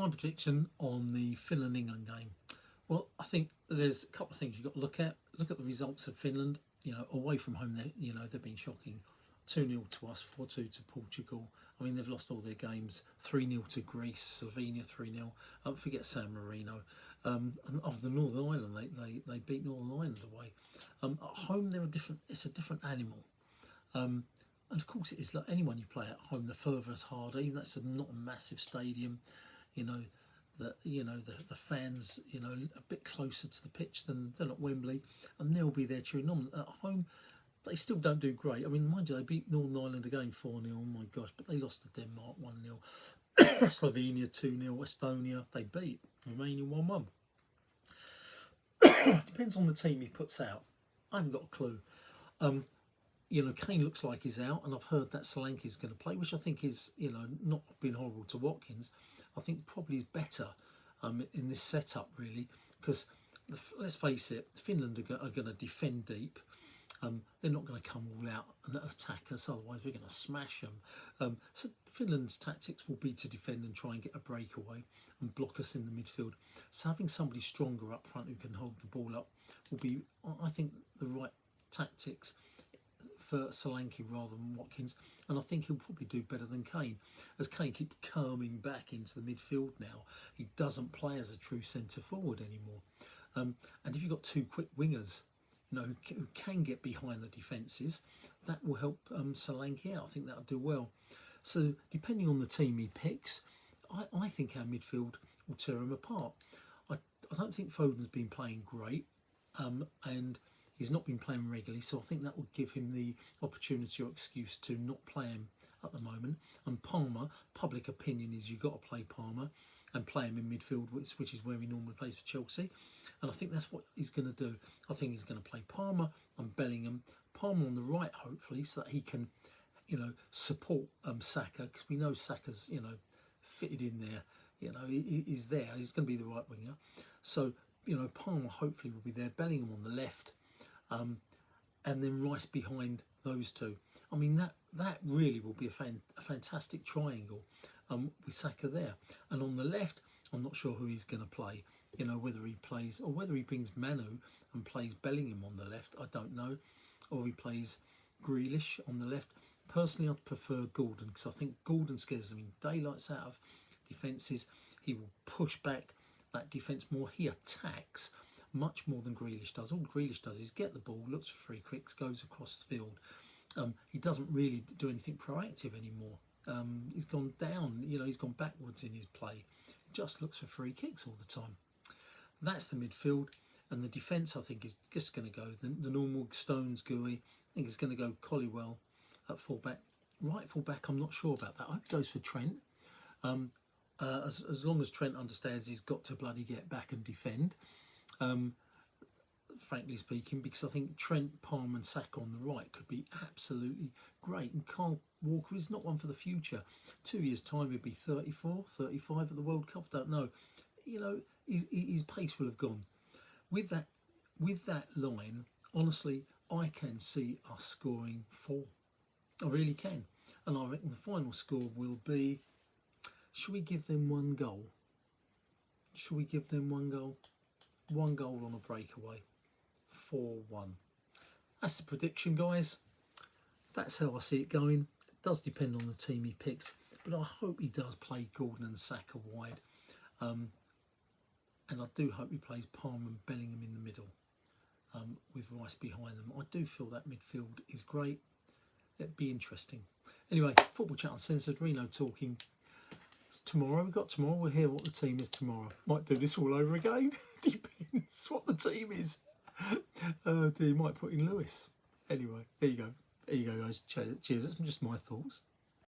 My prediction on the Finland-England game. Well, I think there's a couple of things you've got to look at. Look at the results of Finland. Away from home, they've been shocking. 2-0 to us, 4-2 to Portugal. I mean, they've lost all their games. 3-0 to Greece, Slovenia 3-0. Forget San Marino. And of the Northern Ireland, they beat Northern Ireland away. At home, it's a different animal. And of course, it is like anyone you play at home. The furthest harder, even that's not a massive stadium. The fans, a bit closer to the pitch than at Wembley, and they'll be there cheering on. At home, they still don't do great. I mean, mind you, they beat Northern Ireland again 4-0. Oh my gosh, but they lost to Denmark 1-0, Slovenia 2-0, Estonia they beat, Romania 1-1. Depends on the team he puts out. I haven't got a clue. Kane looks like he's out, and I've heard that Solanke's going to play, which I think is, not been horrible to Watkins. I think probably is better in this setup, really, because let's face it, Finland are going to defend deep. They're not going to come all out and attack us, otherwise we're going to smash them. So Finland's tactics will be to defend and try and get a breakaway and block us in the midfield. So having somebody stronger up front who can hold the ball up will be, I think, the right tactics for Solanke rather than Watkins, and I think he'll probably do better than Kane, as Kane keeps coming back into the midfield now. He doesn't play as a true centre forward anymore, and if you've got two quick wingers, who can get behind the defences, that will help Solanke out. I think that'll do well. So depending on the team he picks, I think our midfield will tear him apart. I don't think Foden's been playing great, and he's not been playing regularly, so I think that would give him the opportunity or excuse to not play him at the moment. And Palmer, public opinion is you've got to play Palmer and play him in midfield, which is where he normally plays for Chelsea. And I think that's what he's going to do. I think he's going to play Palmer and Bellingham. Palmer on the right, hopefully, so that he can, support Saka, because we know Saka's, fitted in there. He's there. He's going to be the right winger. So, Palmer hopefully will be there. Bellingham on the left. And then Rice behind those two. I mean, that really will be a fantastic triangle with Saka there. And on the left, I'm not sure who he's going to play. Whether he plays, or whether he brings Manu and plays Bellingham on the left, I don't know. Or he plays Grealish on the left. Personally, I'd prefer Gordon, because I think Gordon scares them in daylights out of defences. He will push back that defence more. He attacks much more than Grealish does. All Grealish does is get the ball, looks for free kicks, goes across the field. He doesn't really do anything proactive anymore. He's gone down, he's gone backwards in his play. He just looks for free kicks all the time. That's the midfield. And the defence, I think, is just going to go the normal Stones, Gooey. I think it's going to go Collywell at fullback. Right fullback, I'm not sure about that. I hope it goes for Trent. As long as Trent understands he's got to bloody get back and defend. Frankly speaking, because I think Trent, Palm and Saka on the right could be absolutely great. And Kyle Walker is not one for the future. 2 years' time he'll be 34, 35 at the World Cup, I don't know. His pace will have gone. With that line, honestly, I can see us scoring 4. I really can. And I reckon the final score will be, should we give them 1 goal? Should we give them 1 goal? 1 goal on a breakaway. 4-1. That's the prediction, guys. That's how I see it going. It does depend on the team he picks, but I hope he does play Gordon and Saka wide. And I do hope he plays Palmer and Bellingham in the middle, with Rice behind them. I do feel that midfield is great. It'd be interesting. Anyway, Football Chat Uncensored, Reno talking. It's tomorrow. We've got tomorrow. We'll hear what the team is tomorrow. Might do this all over again. Depends what the team is. You might put in Lewis. Anyway, there you go. There you go, guys. Cheers. That's just my thoughts.